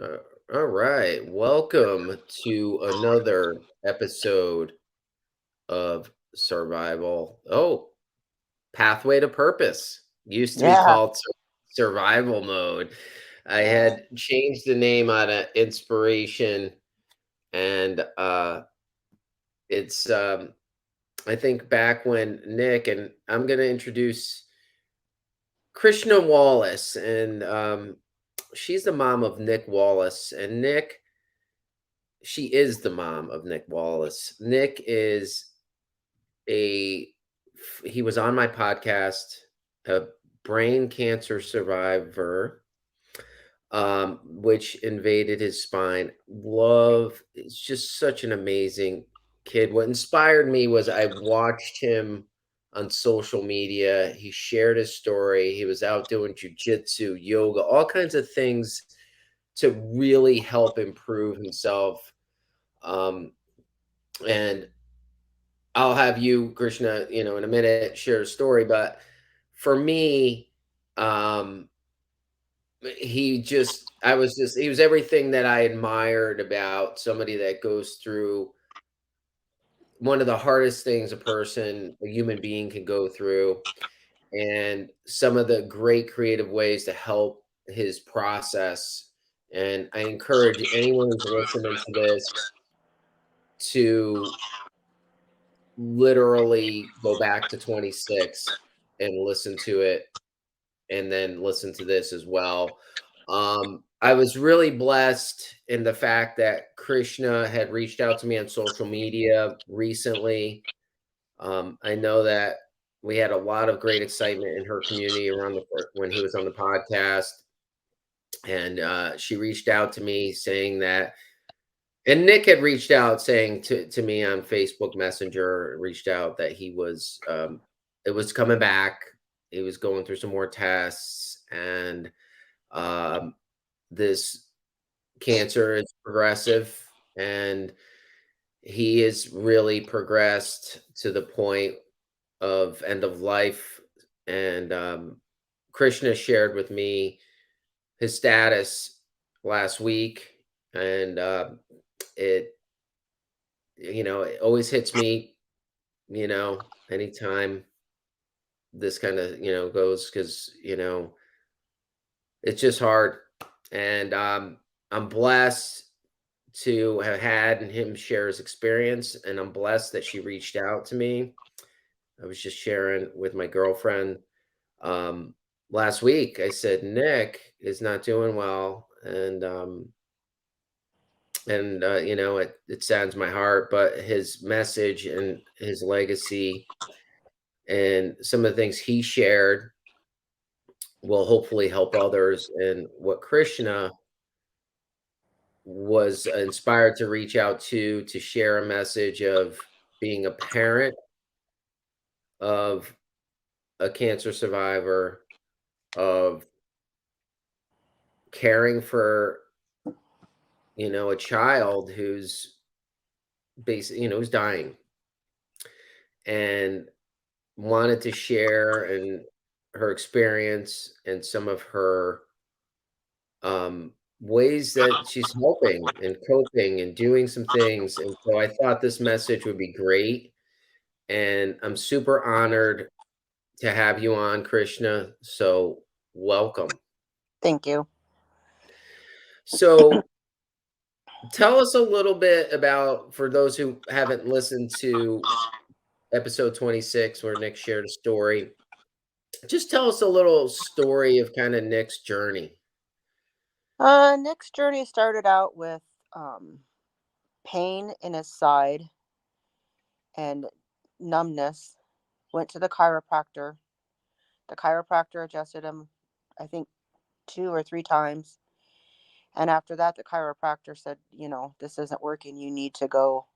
Uh, all right. Welcome to another episode of Survival. Oh, Pathway to Purpose. Used to be Yeah. called Survival Mode. I had changed the name out of inspiration, and it's I think back when Nick and I'm going to introduce Krishna Wallace, and she's the mom of Nic Wallace, and Nick she is the mom of Nic Wallace. Nick is a he was on my podcast, a brain cancer survivor, which invaded his spine. Love, it's just such an amazing kid. What inspired me was I watched him on social media. He shared his story. He was out doing jujitsu, yoga, all kinds of things to really help improve himself. Um, and I'll have you, Krishna, in a minute share a story. But for me, um, he was everything that I admired about somebody that goes through one of the hardest things a human being can go through, and some of the great creative ways to help his process. And I encourage anyone who's listening to this to literally go back to 26 and listen to it, and then listen to this as well. I was really blessed in the fact that Krishna had reached out to me on social media recently. I know that we had a lot of great excitement in her community around when he was on the podcast, and she reached out to me saying that, and Nick had reached out saying to me on Facebook Messenger, reached out that it was coming back. He was going through some more tests, and um, this cancer is progressive, and he is really progressed to the point of end of life. And Krishna shared with me his status last week, and it it always hits me, anytime this kind of, goes, because, it's just hard. And I'm blessed to have had him share his experience, and I'm blessed that she reached out to me. I was just sharing with my girlfriend um, last week. I said, Nick is not doing well, and it saddens my heart, but his message and his legacy and some of the things he shared will hopefully help others. And what Krishna was inspired to reach out to share a message of being a parent of a cancer survivor, of caring for, a child who's who's dying, and wanted to share and her experience and some of her ways that she's helping and coping and doing some things. And so I thought this message would be great. And I'm super honored to have you on, Krishna. So welcome. Thank you. So tell us a little bit about, for those who haven't listened to episode 26, where Nick shared a story, just tell us a little story of kind of Nick's journey. Nick's journey started out with pain in his side and numbness. Went to the chiropractor. The chiropractor adjusted him, I think, 2 or 3 times. And after that, the chiropractor said, this isn't working. You need to go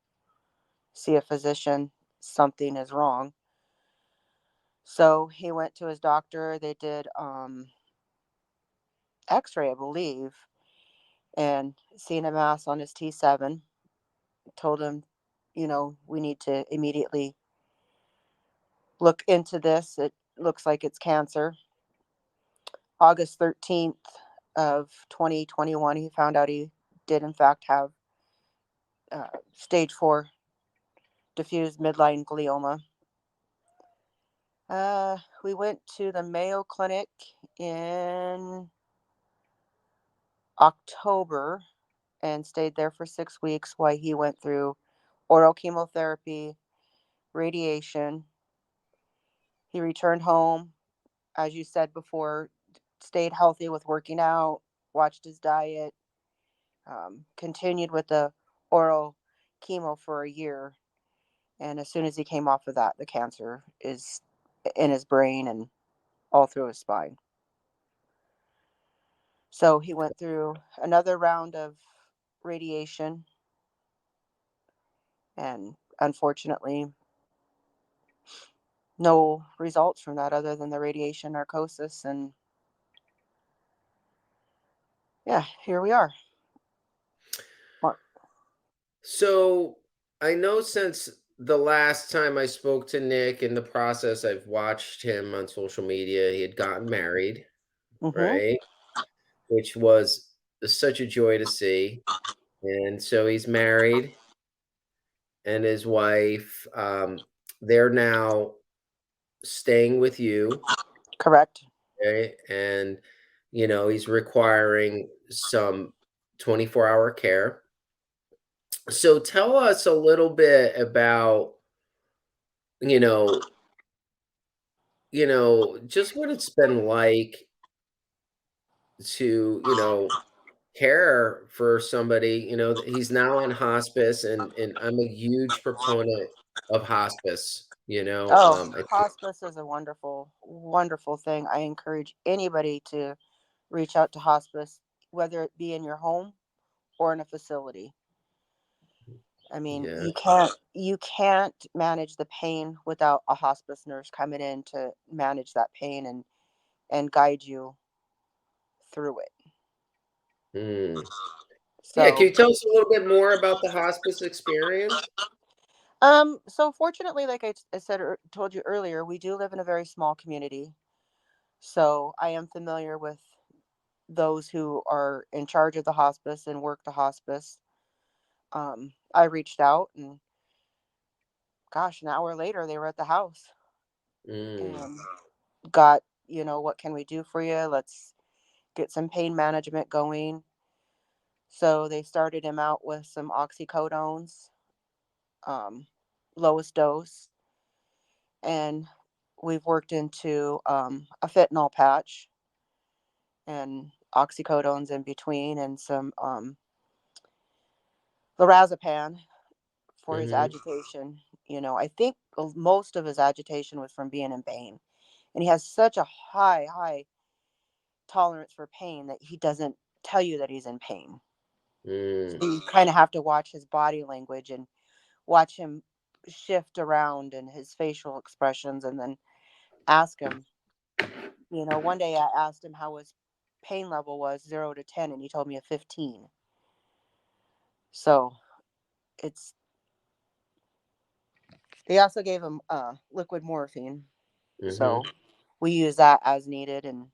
see a physician. Something is wrong. So he went to his doctor. They did x-ray, I believe, and seen a mass on his T7. Told him, we need to immediately look into this. It looks like it's cancer. August 13th, of 2021, he found out he did, in fact, have stage 4 diffuse midline glioma. We went to the Mayo Clinic in October and stayed there for 6 weeks while he went through oral chemotherapy, radiation. He returned home, as you said before, stayed healthy with working out, watched his diet, continued with the oral chemo for a year. And as soon as he came off of that, the cancer is in his brain and all through his spine. So he went through another round of radiation, and unfortunately, no results from that other than the radiation narcosis. And yeah, here we are. So I know since the last time I spoke to Nick in the process, I've watched him on social media. He had gotten married, Mm-hmm. right? Which was such a joy to see. And so he's married and his wife, they're now staying with you, Correct. okay? And, he's requiring some 24-hour care. So tell us a little bit about, you know, just what it's been like to, care for somebody, that he's now on hospice and I'm a huge proponent of hospice, Oh, I think hospice is a wonderful, wonderful thing. I encourage anybody to reach out to hospice, whether it be in your home or in a facility. I mean, yeah. you can't manage the pain without a hospice nurse coming in to manage that pain and guide you through it. Mm. Yeah, can So, you tell us a little bit more about the hospice experience? so fortunately, like I said, told you earlier, we do live in a very small community. So I am familiar with those who are in charge of the hospice and work the hospice. I reached out, and gosh, an hour later they were at the house Mm. and got, what can we do for you? Let's get some pain management going. So they started him out with some oxycodones, um, lowest dose, and we've worked into a fentanyl patch and oxycodones in between, and some lorazepam for his Mhm. agitation. I think most of his agitation was from being in pain, and he has such a high tolerance for pain that he doesn't tell you that he's in pain. So Mm. you kind of have to watch his body language and watch him shift around and his facial expressions, and then ask him. One day I asked him how his pain level was, 0 to 10, and he told me a 15. So it's they also gave him liquid morphine. So Mhm. we use that as needed, and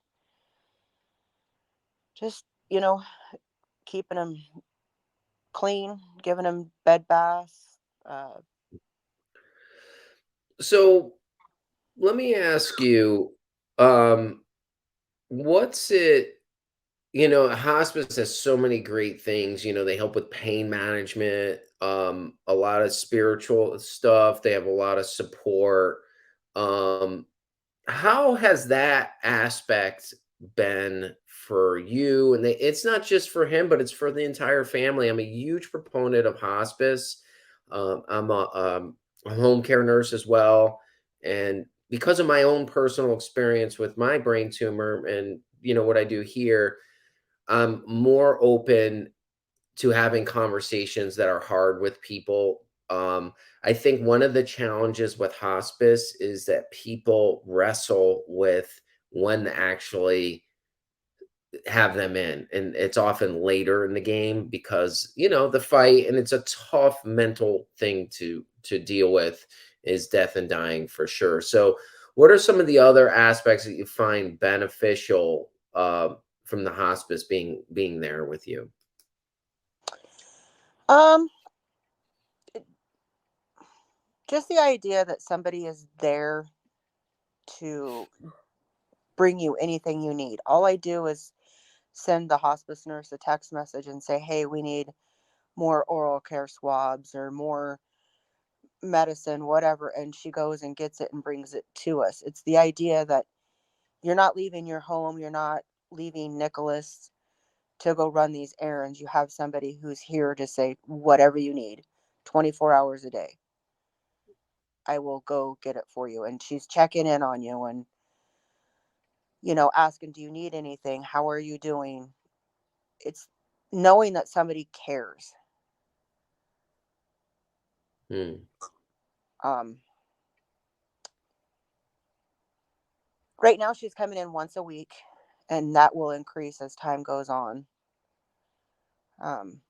just, keeping him clean, giving him bed baths. So, let me ask you, um, what's it hospice has so many great things, they help with pain management, a lot of spiritual stuff, they have a lot of support. Um, how has that aspect been for you? And it's not just for him, but it's for the entire family. I'm a huge proponent of hospice. I'm a home care nurse as well. And because of my own personal experience with my brain tumor and, what I do here, I'm more open to having conversations that are hard with people. I think one of the challenges with hospice is that people wrestle with when to actually have them in, and it's often later in the game because the fight, and it's a tough mental thing to deal with, is death and dying for sure. So what are some of the other aspects that you find beneficial from the hospice being there with you? Um, just the idea that somebody is there to bring you anything you need. All I do is send the hospice nurse a text message and say, "Hey, we need more oral care swabs or more medicine, whatever," and she goes and gets it and brings it to us. It's the idea that you're not leaving your home, you're not leaving Nicholas to go run these errands. You have somebody who's here to say, whatever you need, 24 hours a day, I will go get it for you. And she's checking in on you and, asking, do you need anything? How are you doing? It's knowing that somebody cares. Hmm. Um, right now, she's coming in once a week, and that will increase as time goes on. Um,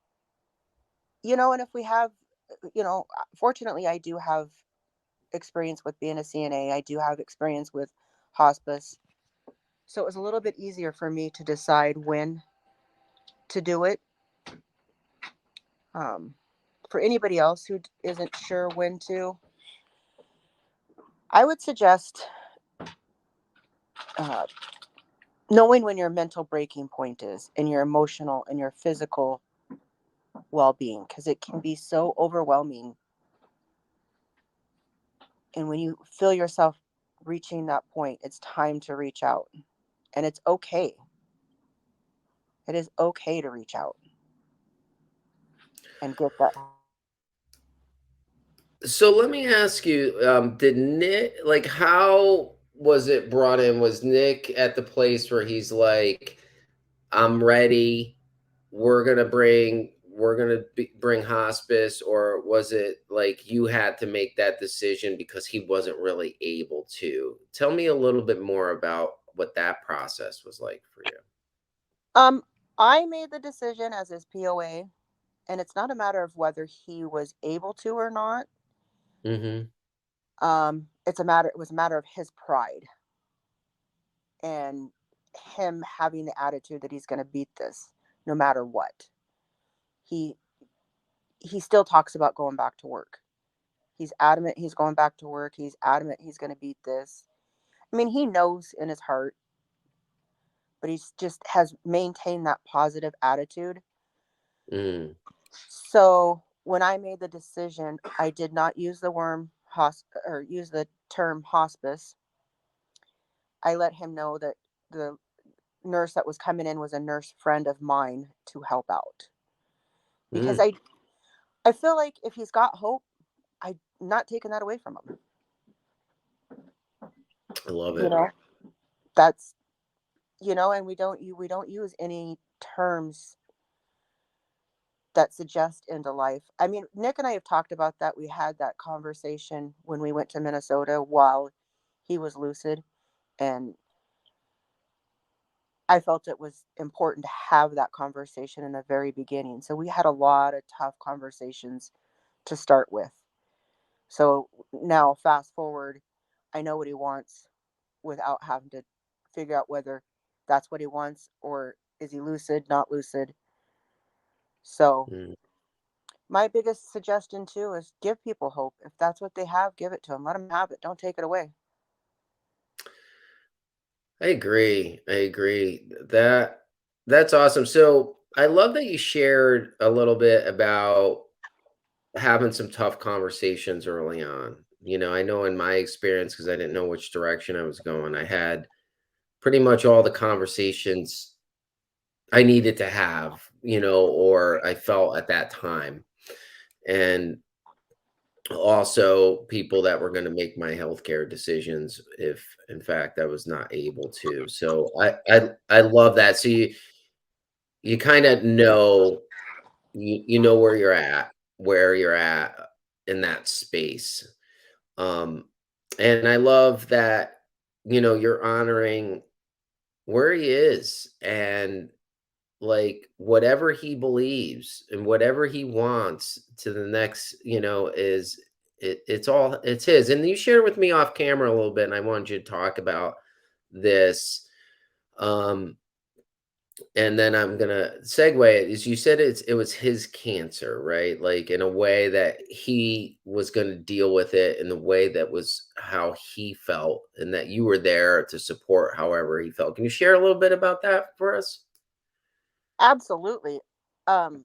and if we have, fortunately, I do have experience with being a CNA. I do have experience with hospice. So it was a little bit easier for me to decide when to do it. Um, for anybody else who isn't sure when to, I would suggest uh, knowing when your mental breaking point is and your emotional and your physical well being, because it can be so overwhelming. And when you feel yourself reaching that point, it's time to reach out. And it's okay. It is okay to reach out and get that. So let me ask you, did Nick, like, how was it brought in? Was Nick at the place where he's like, I'm ready, bring hospice, or was it like you had to make that decision because he wasn't really able to? Tell me a little bit more about what that process was like for you. Um, I made the decision as his POA, and it's not a matter of whether he was able to or not. Mhm. It was a matter of his pride and him having the attitude that he's going to beat this no matter what. He he still talks about going back to work. He's adamant he's going back to work. He's adamant he's going to beat this. I mean, he knows in his heart, but he's just has maintained that positive attitude. Mm. So when I made the decision, I did not use the use the term hospice. I let him know that the nurse that was coming in was a nurse friend of mine to help out, because Mm. I feel like if he's got hope, I'm not taking that away from him. I love You it. know, that's and we don't use any terms that suggest into life. I mean, Nick and I have talked about that. We had that conversation when we went to Minnesota while he was lucid, and I felt it was important to have that conversation in the very beginning. So we had a lot of tough conversations to start with. So now, fast forward, I know what he wants without having to figure out whether that's what he wants or is he lucid, not lucid. So, Mm. my biggest suggestion too is give people hope. If that's what they have, give it to them. Let them have it. Don't take it away. I agree. I agree. That's awesome. So I love that you shared a little bit about having some tough conversations early on. I know in my experience, because I didn't know which direction I was going, I had pretty much all the conversations I needed to have, or I felt at that time. And also people that were going to make my healthcare decisions if in fact I was not able to. So I love that. So you kind of know you know where you're at in that space. Um, and I love that, you're honoring where he is and like whatever he believes and whatever he wants to the next, it's his. And you shared with me off camera a little bit, and I wanted you to talk about this. Um, And then I'm gonna segue it, is you said it was his cancer, right? Like, in a way that he was gonna deal with it in the way that was how he felt, and that you were there to support however he felt. Can you share a little bit about that for us? Absolutely. Um,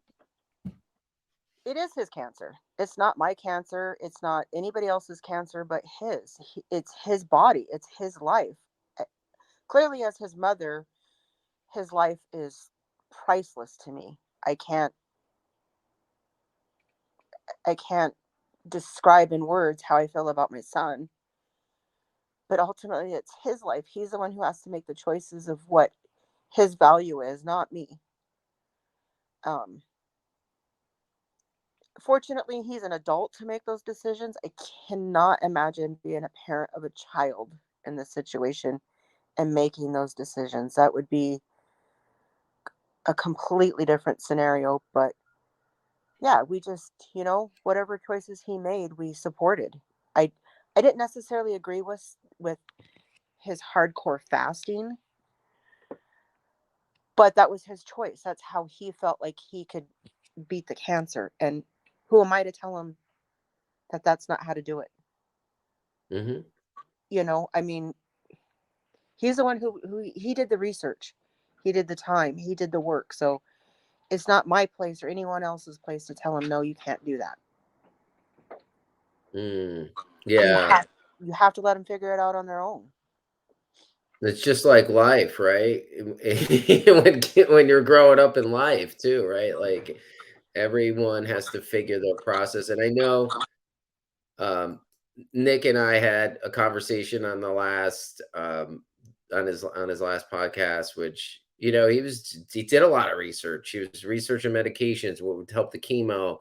it is his cancer. It's not my cancer. It's not anybody else's cancer but his. It's his body. It's his life. Uh, Clearly, as his mother, his life is priceless to me. I can't describe in words how I feel about my son, but ultimately it's his life. He's the one who has to make the choices of what his value is, not me. Um, Fortunately, he's an adult to make those decisions. I cannot imagine being a parent of a child in this situation and making those decisions. That would be a completely different scenario. But yeah, we just, whatever choices he made, we supported. I didn't necessarily agree with his hardcore fasting, but that was his choice. That's how he felt like he could beat the cancer. And who am I to tell him that that's not how to do it? Mhm. I mean, he's the one who he did the research. He did the time. He did the work. So it's not my place or anyone else's place to tell him no, you can't do that. Mm. You Yeah. have you have to let them figure it out on their own. It's just like life, right? When you're growing up in life too, right? Like, everyone has to figure their process, and I know, um, Nick and I had a conversation on the last, on his last podcast, which, he did a lot of research. He was researching medications, what would help the chemo,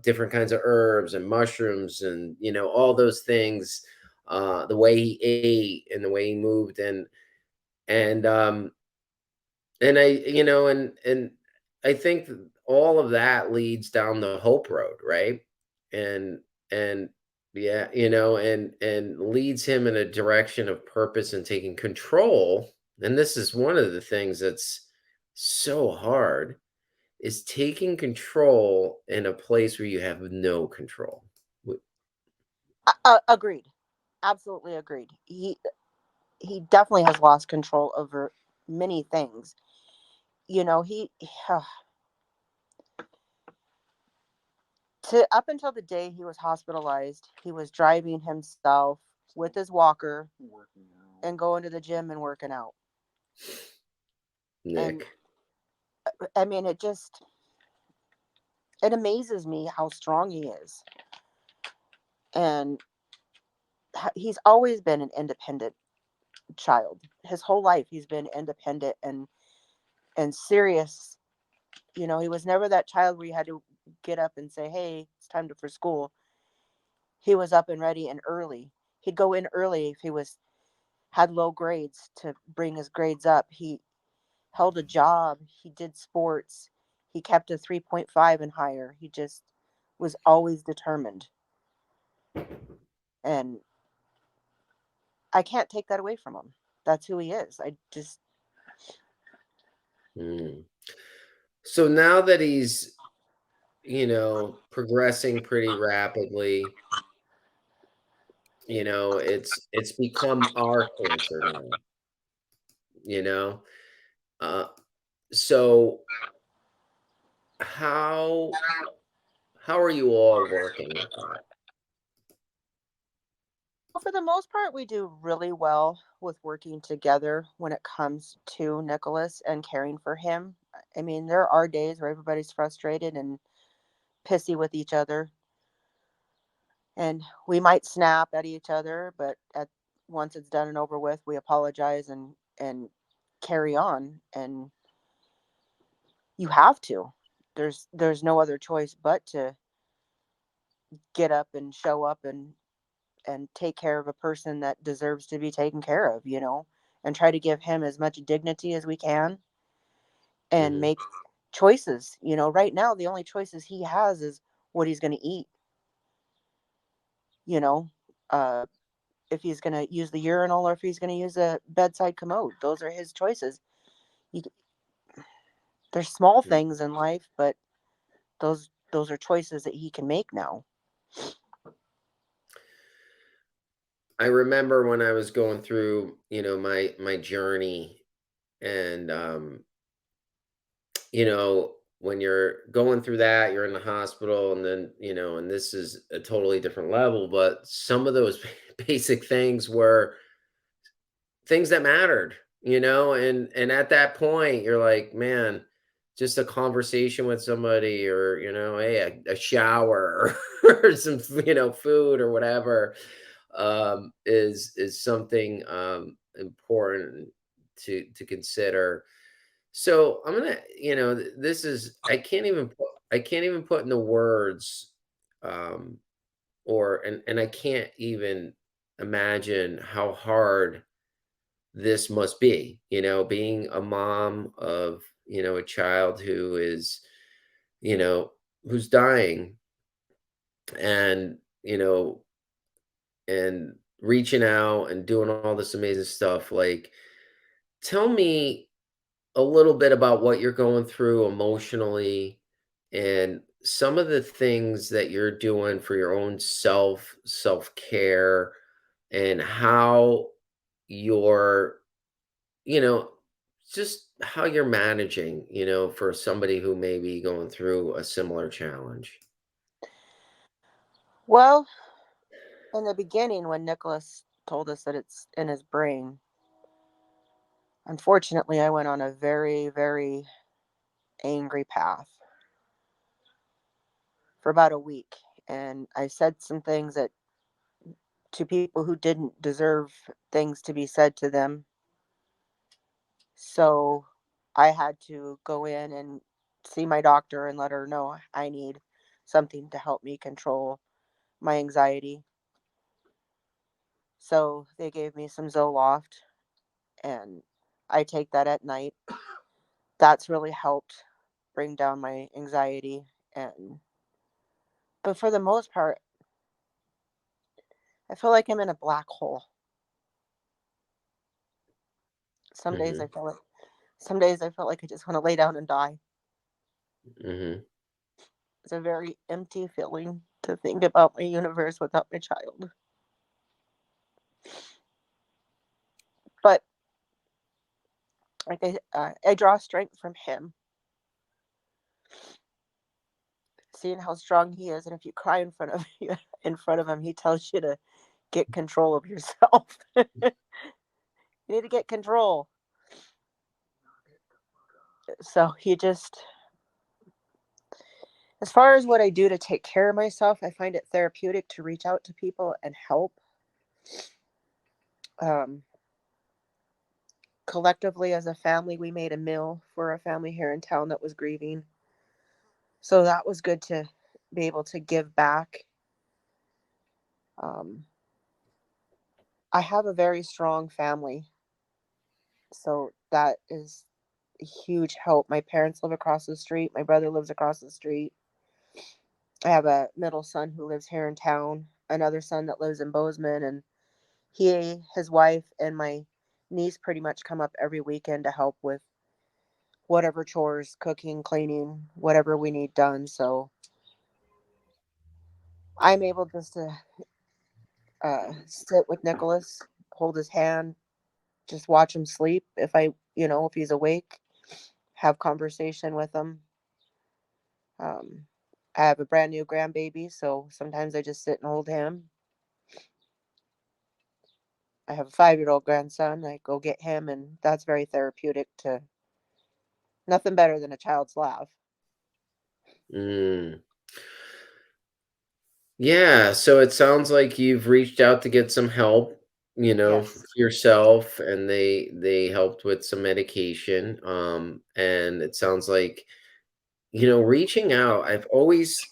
different kinds of herbs and mushrooms, and all those things, the way he ate and the way he moved, and and I think all of that leads down the hope road, right? And and yeah, and leads him in a direction of purpose and taking control. And this is one of the things that's so hard, is taking control in a place where you have no control. Agreed. Absolutely agreed. He definitely has lost control over many things. He to up until the day he was hospitalized, he was driving himself with his walker and going to the gym and working out. And Nick. I mean, it amazes me how strong he is. And he's always been an independent child. His whole life he's been independent and serious. He was never that child where you had to get up and say, "Hey, it's time for school." He was up and ready and early. He'd go in early if he was had low grades to bring his grades up. He held a job. He did sports. He kept a 3.5 and higher. He just was always determined. And I can't take that away from him. That's who he is. I just Mm. So now that he's, progressing pretty rapidly, it's become our cancer now, you know? Uh, so how how are you all working with that? for the most part, we do really well with working together when it comes to Nicholas and caring for him. I mean, there are days where everybody's frustrated and pissy with each other, and we might snap at each other, but once it's done and over with, we apologize and carry on. And you have to. There's no other choice but to get up and show up and take care of a person that deserves to be taken care of, and try to give him as much dignity as we can and Mhm, make choices. Right now, the only choices he has is what he's going to eat, you know, uh, if he's going to use the urinal or if he's going to use a bedside commode. Those are his choices. You, There's small Mm. things in life, but those are choices that he can make now. I remember when I was going through, my journey, and when you're going through that, you're in the hospital, and then, and this is a totally different level, but some of those basic things were things that mattered, and at that point you're like, man, just a conversation with somebody, or, hey, a shower or some, food or whatever, is something important to consider. So I'm gonna, this is, I can't even put into words, um, and I can't even imagine how hard this must be, being a mom of, a child who is, you know, who's dying, and, and reaching out and doing all this amazing stuff. Like, tell me a little bit about what you're going through emotionally, and some of the things that you're doing for your own self-care, and how you're, you know, just how you're managing, for somebody who may be going through a similar challenge. Well, in the beginning, when Nicholas told us that it's in his brain, unfortunately, I went on a very, very angry path for about a week. And I said some things that to people who didn't deserve things to be said to them. So I had to go in and see my doctor and let her know I need something to help me control my anxiety. So they gave me some Zoloft, and I take that at night. That's really helped bring down my anxiety. And but for the most part, I feel like I'm in a black hole. Some days I Mhm. feel like some days I feel like I just want to lay down and die. Mhm. It's a very empty feeling to think about my universe without my child. But I draw strength from him, seeing how strong he is. And if you cry in front of you, in front of him, he tells you to get control of yourself. You need to get control. So he just, as far as what I do to take care of myself, I find it therapeutic to reach out to people and help. Um, Collectively, as a family, we made a meal for a family here in town that was grieving. So that was good to be able to give back. Um, I have a very strong family, so that is a huge help. My parents live across the street. My brother lives across the street. I have a middle son who lives here in town, another son that lives in Bozeman, and his wife, and my niece pretty much come up every weekend to help with whatever chores, cooking, cleaning, whatever we need done. So I'm able just to sit with Nicholas, hold his hand, just watch him sleep. If he's awake, have conversation with him. Um, I have a brand new grandbaby, so sometimes I just sit and hold him. I have a 5-year old grandson. I go get him, and that's very therapeutic. To nothing better than a child's laugh. Mm. Yeah, so it sounds like you've reached out to get some help, for Yes, yourself, and they helped with some medication. And it sounds like, reaching out. I've always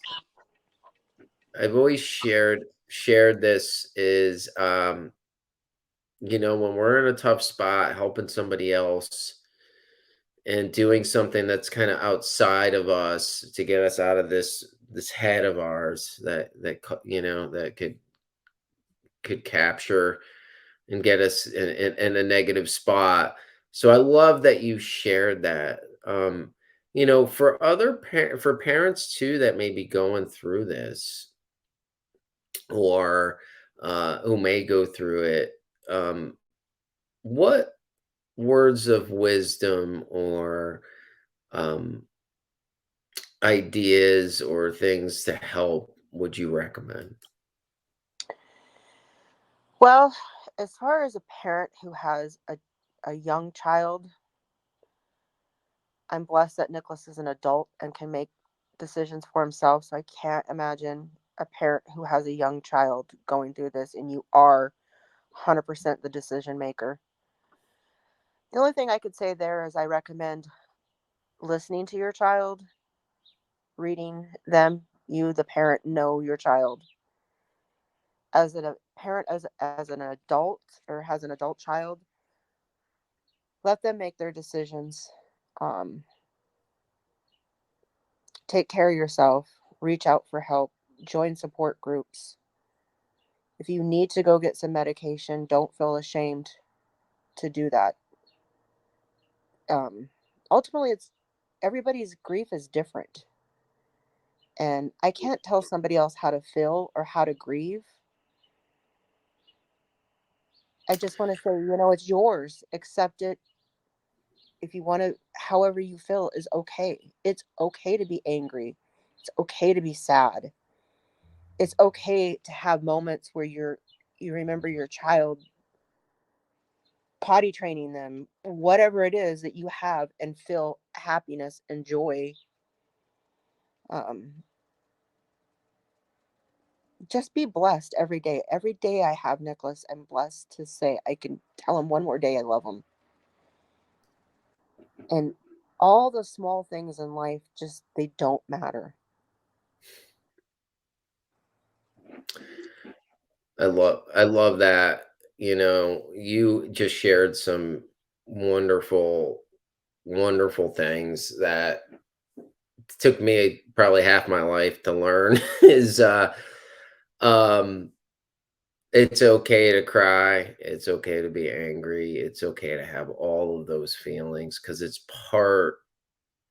shared this, is, when we're in a tough spot, helping somebody else and doing something that's kind of outside of us to get us out of this head of ours, that could capture and get us in a negative spot. So I love that you shared that. For for parents too that may be going through this, or who may go through it, um, what words of wisdom or um, ideas or things to help would you recommend? Well, as far as a parent who has a young child, I'm blessed that Nicholas is an adult and can make decisions for himself. So I can't imagine a parent who has a young child going through this and you are 100% the decision maker. The only thing I could say there is I recommend listening to your child, reading them. You, the parent, know your child. As a parent, as an adult or has an adult child, let them make their decisions. Um, Take care of yourself. Reach out for help. Join support groups. If you need to go get some medication, don't feel ashamed to do that. Um, Ultimately, it's everybody's grief is different, and I can't tell somebody else how to feel or how to grieve. I just want to say, it's yours. Accept it. If you want to, however you feel is okay. It's okay to be angry. It's okay to be sad. It's okay to have moments where you remember your child, potty training them, whatever it is that you have, and feel happiness and joy. Um, just be blessed every day. Every day I have Nicholas, I'm blessed to say I can tell him one more day I love him. And all the small things in life, just they don't matter. I love that. You just shared some wonderful, wonderful things that took me probably half my life to learn is um it's okay to cry, it's okay to be angry, it's okay to have all of those feelings because it's part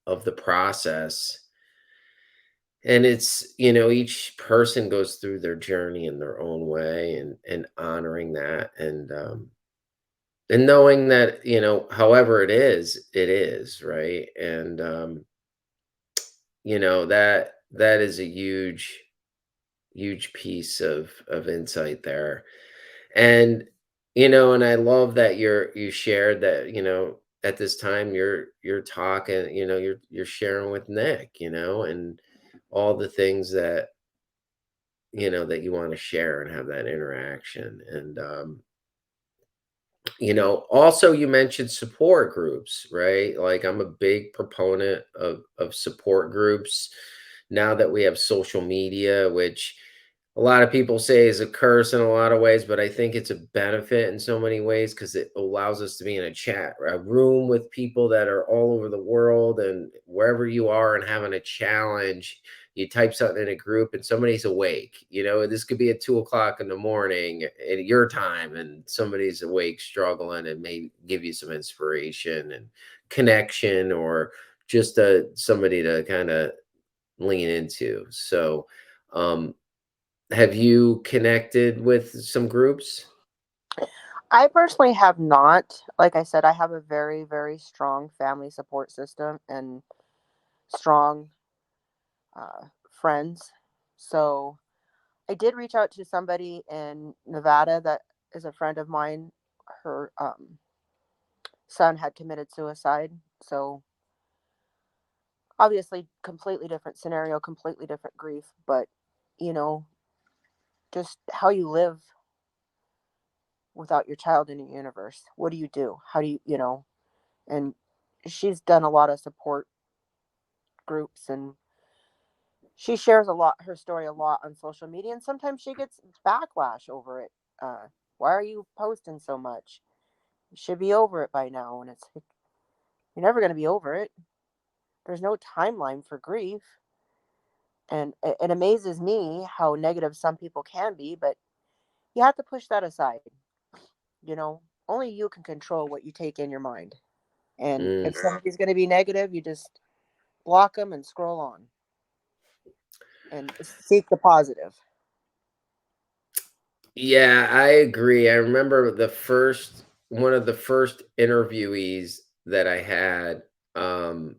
of the process. And each person goes through their journey in their own way, and honoring that, and knowing that, however it is, right? And that is a huge piece of insight there. And and I love that you shared that, at this time you're talking, you're sharing with Nick, and all the things that you want to share and have that interaction. And also you mentioned support groups, right? Like, I'm a big proponent of support groups now that we have social media, which a lot of people say is a curse in a lot of ways, but I think it's a benefit in so many ways because it allows us to be in a room with people that are all over the world, and wherever you are and having a challenge, you type something in a group and somebody's awake. This could be at 2 o'clock in the morning at your time, and somebody's awake struggling and may give you some inspiration and connection, or just somebody to kind of lean into. So, um, have you connected with some groups? I personally have not. Like I said, I have a very, very strong family support system and strong friends. So I did reach out to somebody in Nevada that is a friend of mine. Her son had committed suicide. So obviously, completely different scenario, completely different grief. But, you know, just how you live without your child in your universe. What do you do? How do you? And she's done a lot of support groups, and she shares a lot, her story a lot on social media. And sometimes she gets backlash over it. Why are you posting so much? You should be over it by now. And it's like, you're never going to be over it. There's no timeline for grief. And it amazes me how negative some people can be, but you have to push that aside. Only you can control what you take in your mind. And Mm, if somebody's going to be negative, you just block them and scroll on and seek the positive. Yeah, I agree. I remember one of the first interviewees that I had, um,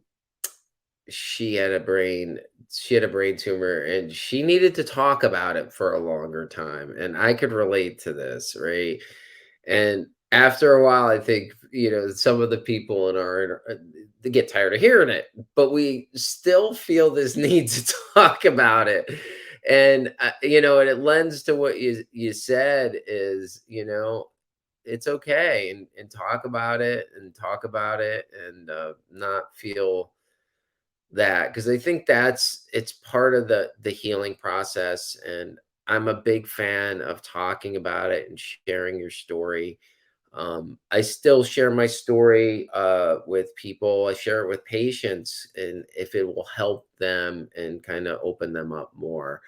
she had a brain she had a brain tumor, and she needed to talk about it for a longer time, and I could relate to this, right? And after a while, I think, some of the people in they get tired of hearing it, but we still feel this need to talk about it. And, and it lends to what you said is, it's okay, and talk about it, and not feel that, because I think it's part of the healing process. And I'm a big fan of talking about it and sharing your story. I still share my story with people. I share it with patients, and if it will help them and kind of open them up more,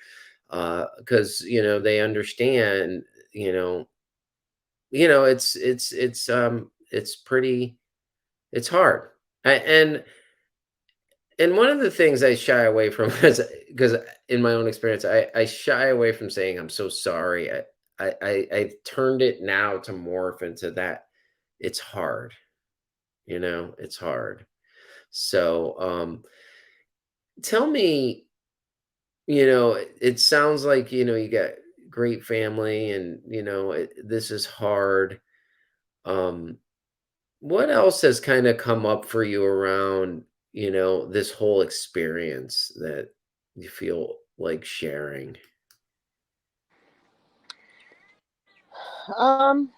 because they understand. You know, it's pretty. It's hard. And one of the things I shy away from because in my own experience, I shy away from saying I'm so sorry. I've turned it now to morph into that. It's hard, it's hard. So tell me, it sounds like, you got great family, and this is hard. Um what else has kind of come up for you around, this whole experience that you feel like sharing? Um,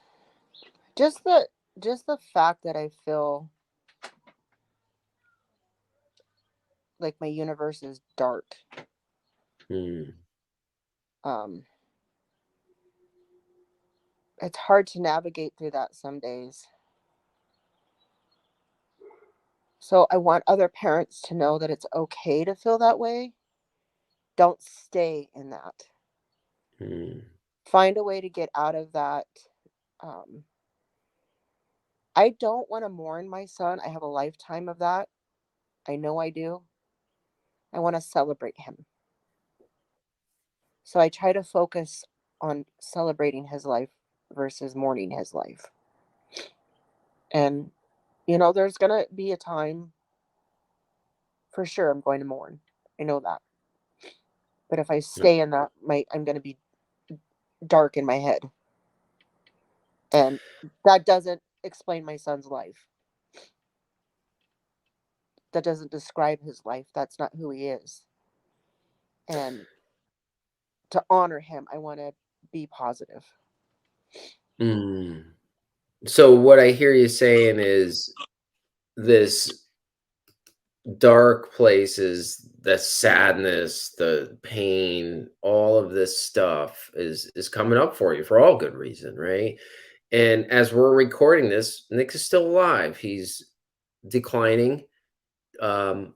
just the fact that I feel like my universe is dark. Hmm. Um, it's hard to navigate through that some days. So I want other parents to know that it's okay to feel that way. Don't stay in that. Hmm. Find a way to get out of that. Um, I don't want to mourn my son. I have a lifetime of that. I know I do. I want to celebrate him. So I try to focus on celebrating his life versus mourning his life. And, there's going to be a time for sure I'm going to mourn. I know that. But if I stay in that, I'm going to be dark in my head. And that doesn't explain my son's life. That doesn't describe his life. That's not who he is. And to honor him, I want to be positive. Hmm. So what I hear you saying is this dark places, the sadness, the pain, all of this stuff is coming up for you for all good reason, right? And as we're recording this, Nick is still alive. He's declining, um,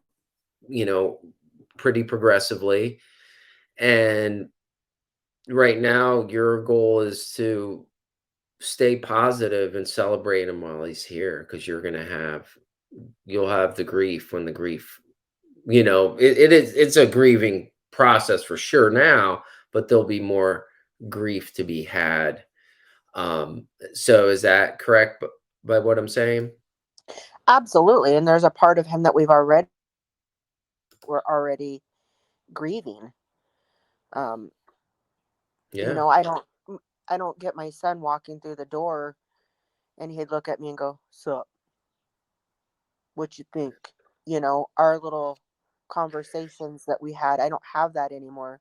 you know, pretty progressively. And right now, your goal is to stay positive and celebrate him while he's here, because you'll have the grief when the grief, it's a grieving process for sure now, but there'll be more grief to be had. So is that correct by what I'm saying? Absolutely. And there's a part of him that we're already grieving. Um, Yeah. I don't get my son walking through the door and he'd look at me and go, "Sup, what you think?" Our little conversations that we had, I don't have that anymore.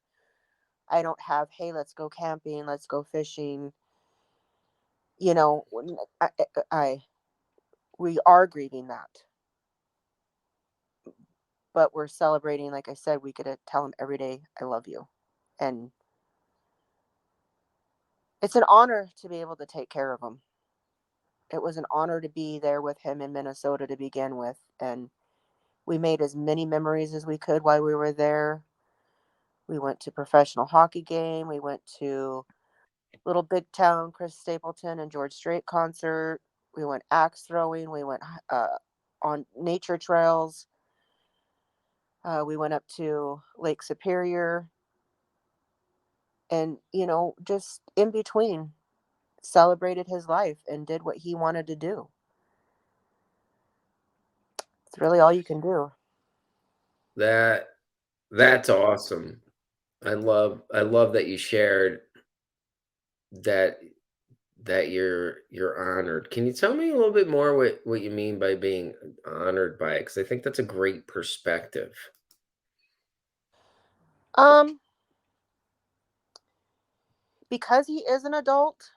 I don't have, "Hey, let's go camping, let's go fishing." I we are grieving that, but we're celebrating. Like I said, we get to tell him every day, "I love you," and it's an honor to be able to take care of him. It was an honor to be there with him in Minnesota to begin with, and we made as many memories as we could while we were there. We went to professional hockey game. We went to Little Big Town, Chris Stapleton and George Strait concert. We went axe throwing. We went on nature trails. We went up to Lake Superior and, just in between, celebrated his life and did what he wanted to do. It's really all you can do. That that's awesome. I love that you shared that you're honored. Can you tell me a little bit more what you mean by being honored by it? Because I think that's a great perspective. Um, because he is an adult,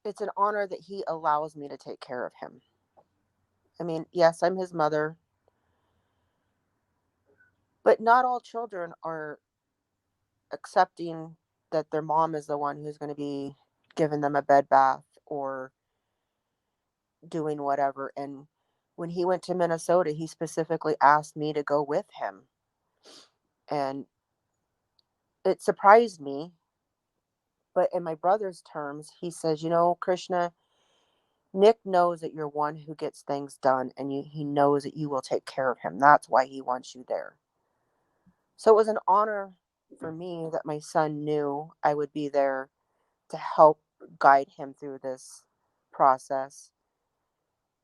it's an honor that he allows me to take care of him. I mean, yes, I'm his mother, but not all children are accepting that their mom is the one who's going to be giving them a bed bath or doing whatever. And when he went to Minnesota, he specifically asked me to go with him. And it surprised me. But in my brother's terms, he says, Krishna, Nic knows that you're one who gets things done and he knows that you will take care of him. That's why he wants you there. So it was an honor for me that my son knew I would be there to help guide him through this process.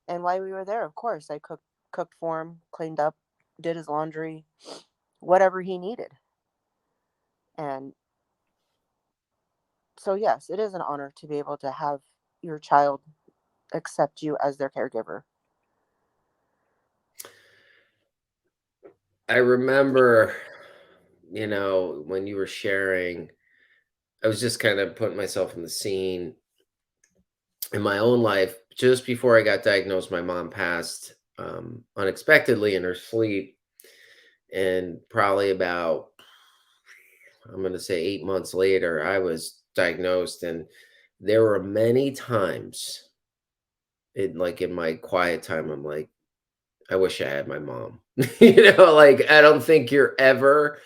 And while we were there, of course, I cooked for him, cleaned up, did his laundry, whatever he needed. And so yes, it is an honor to be able to have your child accept you as their caregiver. I remember, when you were sharing, I was just kind of putting myself in the scene in my own life. Just before I got diagnosed, my mom passed unexpectedly in her sleep. And probably about, I'm going to say 8 months later, I was diagnosed. And there were many times in my quiet time, I'm like, I wish I had my mom. Like, I don't think you're ever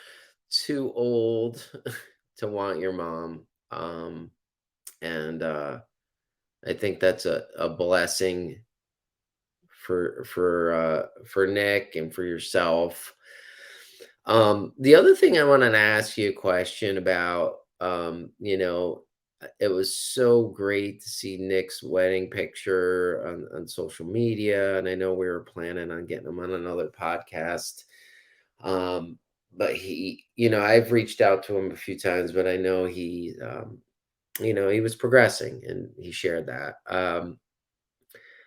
too old to want your mom. And I think that's a blessing for Nick and for yourself. The other thing I wanted to ask you a question about, it was so great to see Nick's wedding picture on social media, and I know we were planning on getting him on another podcast. Um, but I've reached out to him a few times, but I know he was progressing, and he shared that.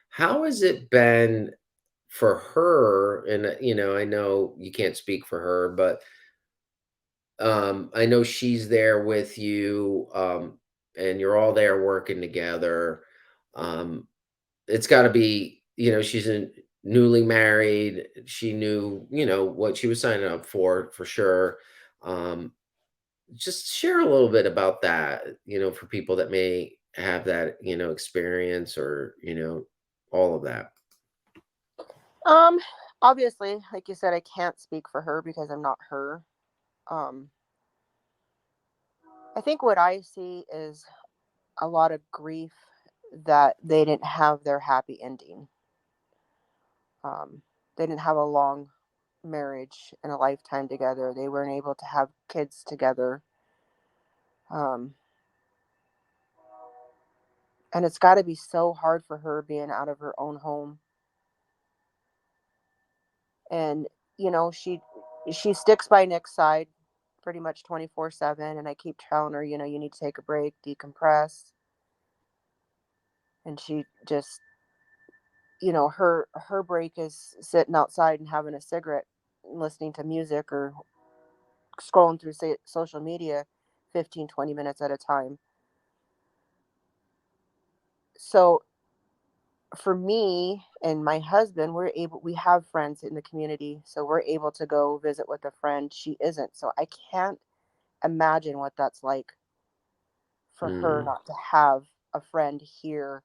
How has it been for her? And I know you can't speak for her, but I know she's there with you, and you're all there working together. Um, it's got to be, she's newly married. She knew, what she was signing up for sure. Um, just share a little bit about that, for people that may have that, experience or, all of that. Um, Obviously, like you said, I can't speak for her because I'm not her. Um, I think what I see is a lot of grief that they didn't have their happy ending. Um, they didn't have a long marriage and a lifetime together. They weren't able to have kids together. Um, and it's got to be so hard for her being out of her own home. And she sticks by Nick's side pretty much 24/7. And I keep telling her, you need to take a break, decompress. And she just, her break is sitting outside and having a cigarette, listening to music or scrolling through social media 15-20 minutes at a time. So for me and my husband, we have friends in the community, so we're able to go visit with a friend. She isn't, so I can't imagine what that's like for her Mm, not to have a friend here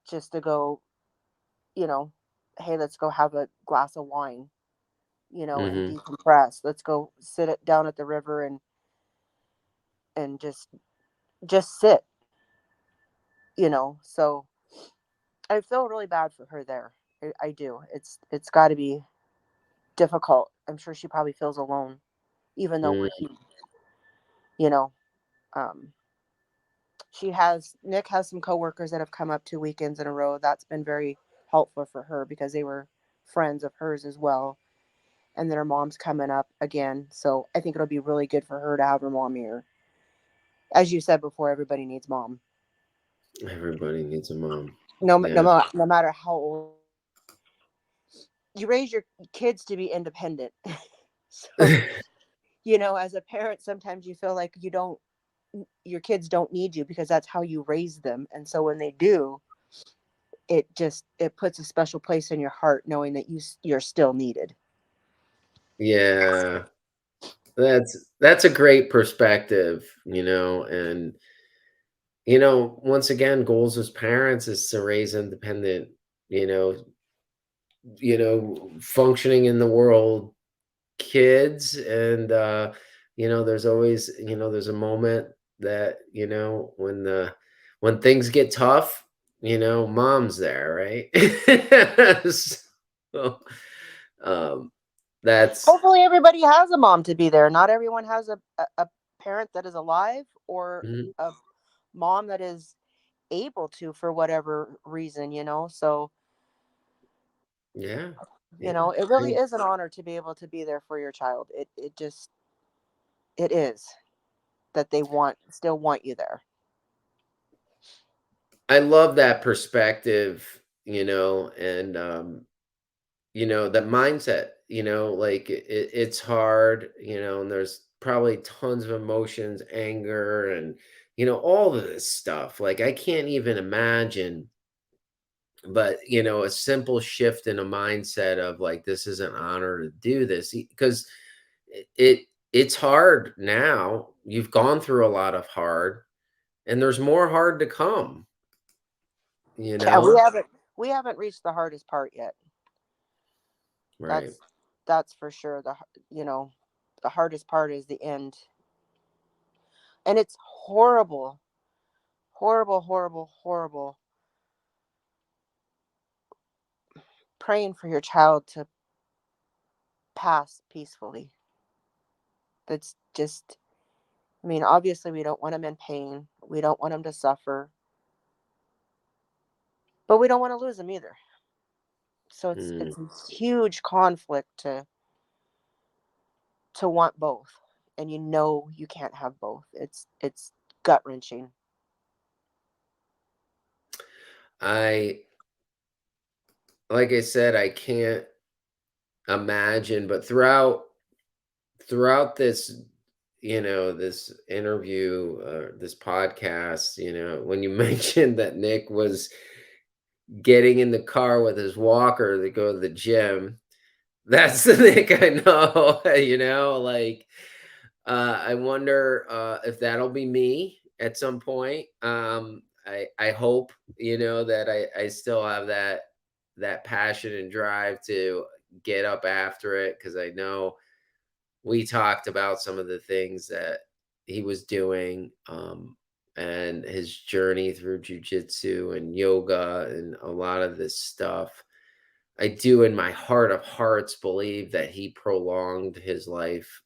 just to go, you know hey, let's go have a glass of wine, and hmm decompress. Let's go sit it down at the river and just sit. So I feel really bad for her there. I do. It's got to be. difficult. I'm sure she probably feels alone, even though Mm, you know, um, Nick has some coworkers that have come up 2 weekends in a row. That's been very helpful for her because they were friends of hers as well. And then her mom's coming up again. So I think it'll be really good for her to have her mom here. As you said before, everybody needs mom. everybody needs a mom. No, Yeah. no matter how old you raise your kids to be independent. So, as a parent, sometimes you feel like your kids don't need you because that's how you raise them. And so when they do, it puts a special place in your heart knowing that you're still needed. Yeah. That's a great perspective, and once again, goals as parents is to raise independent, you know, functioning in the world kids, and there's always, there's a moment that, when things get tough, mom's there, right? So, um, that's Hopefully, everybody has a mom to be there. Not everyone has a parent that is alive or mhm, a mom that is able to for whatever reason. So, yeah, yeah. it really is an honor to be able to be there for your child. It is that they still want you there. I love that perspective, and that mindset, like it's hard, and there's probably tons of emotions, anger, and all of this stuff. Like I can't even imagine, but a simple shift in a mindset of like this is an honor to do this because it's hard now. You've gone through a lot of hard, and there's more hard to come, you Yeah, we know? haven't we haven't reached the hardest part yet. Right. That's for sure. The hardest part is the end, and it's horrible, horrible, horrible, horrible. Praying for your child to pass peacefully. That's just. I mean, obviously, we don't want them in pain. We don't want them to suffer, but we don't want to lose them either. So Mm. it's a huge conflict to want both, and you can't have both. It's gut wrenching. I Like I said, I can't imagine, but throughout this, this interview, this podcast, when you mentioned that Nick was getting in the car with his walker to go to the gym, that's the Nick I know, like I wonder if that'll be me at some point. I hope that I still have that passion and drive to get up after it because I know we talked about some of the things that he was doing, and his journey through jujitsu and yoga and a lot of this stuff. I do, in my heart of hearts, believe that he prolonged his life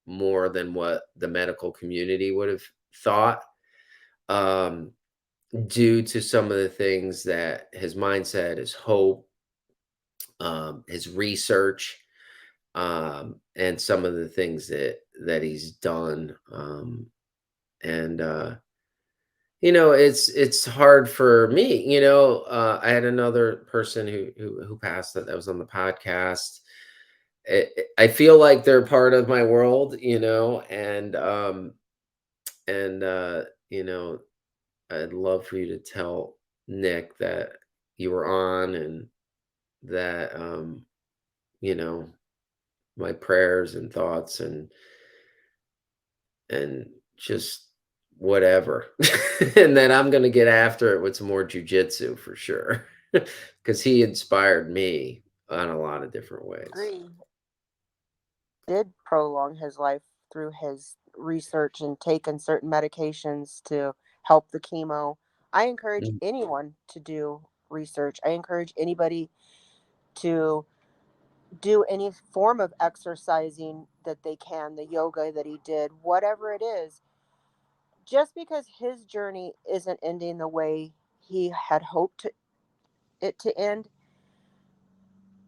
more than what the medical community would have thought, um, due to some of the things that his mindset, his hope, his research, and some of the things that he's done. And it's hard for me. I had another person who passed that was on the podcast. I feel like they're part of my world, and I'd love for you to tell Nick that you were on, and that you know my prayers and thoughts, and just whatever. And then I'm gonna get after it with some more jujitsu for sure. Because he inspired me on a lot of different ways. Agree. Did prolong his life through his research and taking certain medications to help the chemo. I encourage Mm, anyone to do research. I encourage anybody to do any form of exercising that they can, the yoga that he did, whatever it is, just because his journey isn't ending the way he had hoped it to end,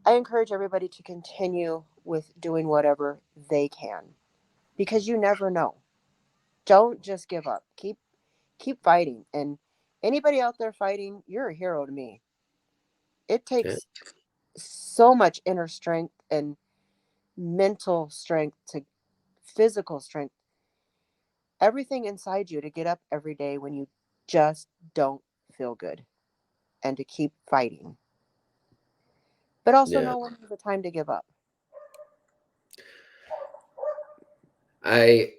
I encourage everybody to continue with doing whatever they can because you never know. Don't just give up. Keep fighting. And anybody out there fighting, you're a hero to me. It Yeah. takes so much inner strength and mental strength to physical strength, everything inside you to get up every day when you just don't feel good and to keep fighting. But also Yeah. know when is the time to give up. I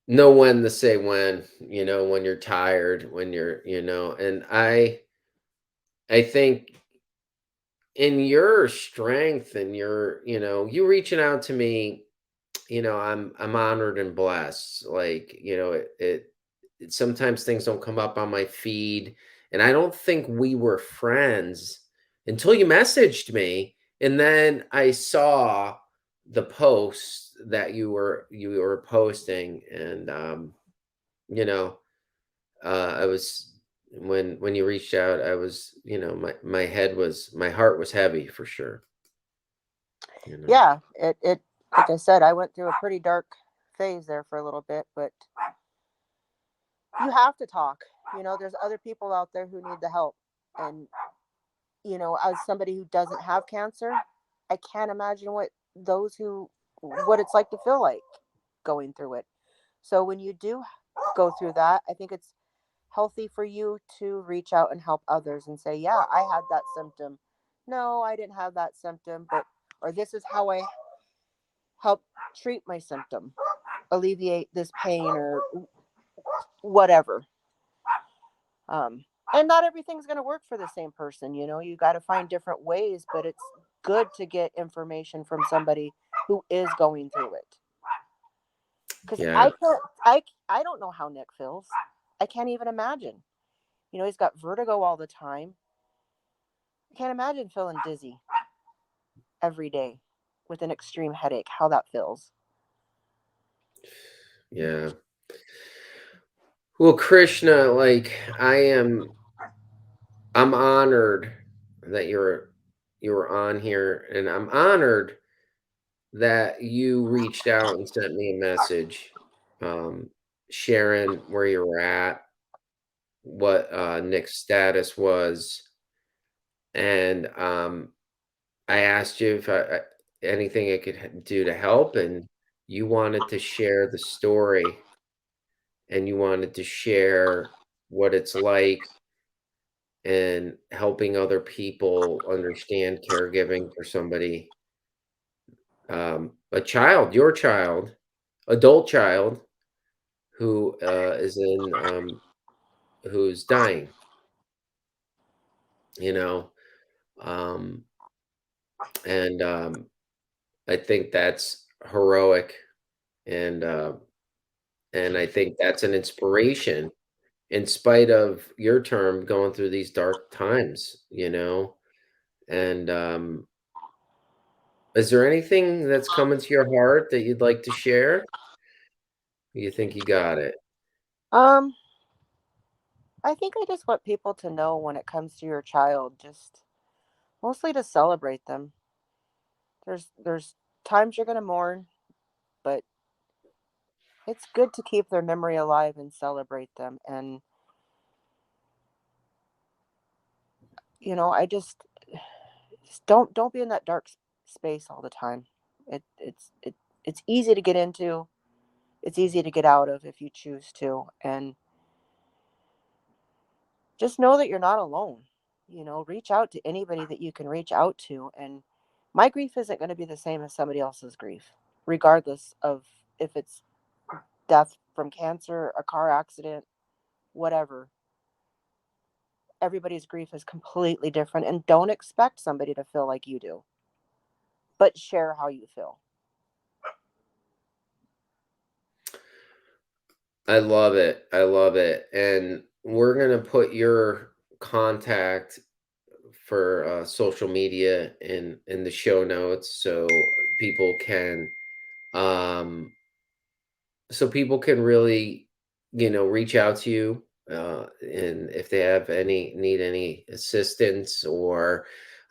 know when to say when, when you're tired, when and I think in your strength and you reaching out to me, I'm honored and blessed. Like, sometimes things don't come up on my feed, and I don't think we were friends until you messaged me, and then I saw the post that you were posting, and you know, I was when you reached out, I was, my heart was heavy for sure, you know. Yeah, it like I said, I went through a pretty dark phase there for a little bit, but you have to talk. There's other people out there who need the help. And, as somebody who doesn't have cancer, I can't imagine what it's like to feel like going through it. So when you do go through that, I think it's healthy for you to reach out and help others and say, yeah, I had that symptom. No, I didn't have that symptom, but, or this is how I help treat my symptom, alleviate this pain or whatever. Um, and not everything's going to work for the same person. You got to find different ways, but it's good to get information from somebody who is going through it. Because I Yeah. can't, I don't know how Nick feels. I can't even imagine. He's got vertigo all the time. I can't imagine feeling dizzy every day with an extreme headache, how that feels. Yeah. Well, Krishna, like I'm honored that you were on here, and I'm honored that you reached out and sent me a message, um, sharing where you were at, what Nick's status was, and I asked you if anything I could do to help, and you wanted to share the story, and you wanted to share what it's like and helping other people understand caregiving for somebody, a child, your child, adult child who is who's dying, you know, um, and I think that's heroic, and and I think that's an inspiration in spite of your term going through these dark times, and is there anything that's coming to your heart that you'd like to share? You think you got it? Um, I think I just want people to know when it comes to your child, just mostly to celebrate them. There's times you're gonna mourn, but it's good to keep their memory alive and celebrate them. And I just don't be in that dark space all the time. It's easy to get into. It's easy to get out of if you choose to, and just know that you're not alone. Reach out to anybody that you can reach out to, and my grief isn't going to be the same as somebody else's grief, regardless of if it's death from cancer, a car accident, whatever. Everybody's grief is completely different, and don't expect somebody to feel like you do, but share how you feel. I love it. I love it. And we're going to put your contact for social media in the show notes people can um, so people can really, reach out to you, and if they have any assistance or,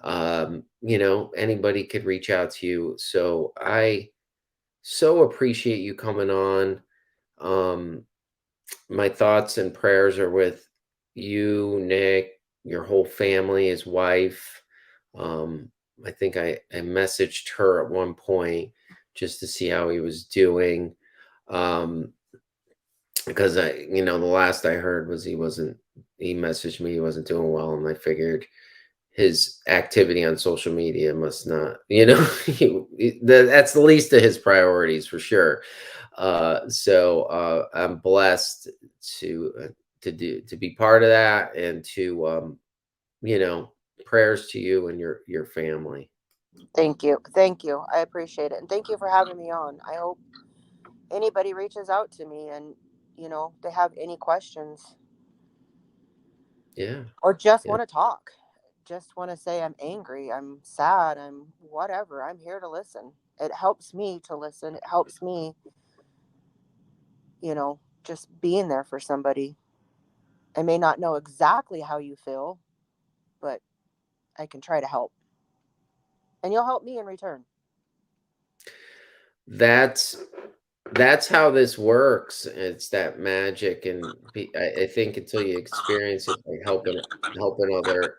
anybody could reach out to you. So I so appreciate you coming on. Um, my thoughts and prayers are with you, Nick, your whole family, his wife. Um, I think I messaged her at one point just to see how he was doing. Um, because the last I heard was he messaged me, he wasn't doing well. And I figured his activity on social media must not, that's the least of his priorities for sure. I'm blessed to, to be part of that and to, you know, prayers to you and your family. Thank you. Thank you. I appreciate it. And thank you for having me on. I hope anybody reaches out to me and, they have any questions Yeah. or just Yeah. want to talk. Just want to say I'm angry, I'm sad, I'm whatever. I'm here to listen. It helps me to listen. It helps me, just being there for somebody. I may not know exactly how you feel, but I can try to help. And you'll help me in return. That's that's how this works. It's that magic, and I think until you experience it, like helping other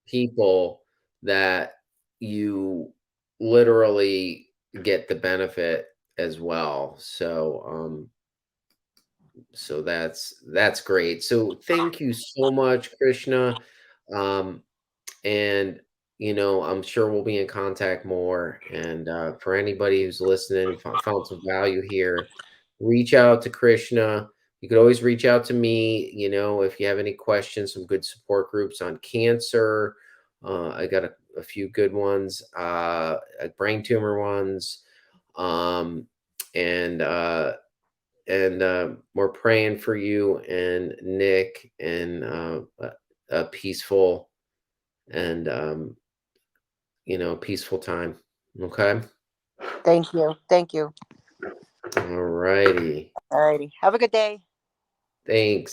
people, that you literally get the benefit as well. So that's great. So thank you so much, Krishna. Um, and I'm sure we'll be in contact more. And for anybody who's listening, found some value here, reach out to Krishna. You could always reach out to me, if you have any questions. Some good support groups on cancer. I got a few good ones, brain tumor ones. um, and we're praying for you and Nick, and a peaceful and peaceful time. Okay. Thank you. Thank you. All righty. Alrighty. Have a good day. Thanks.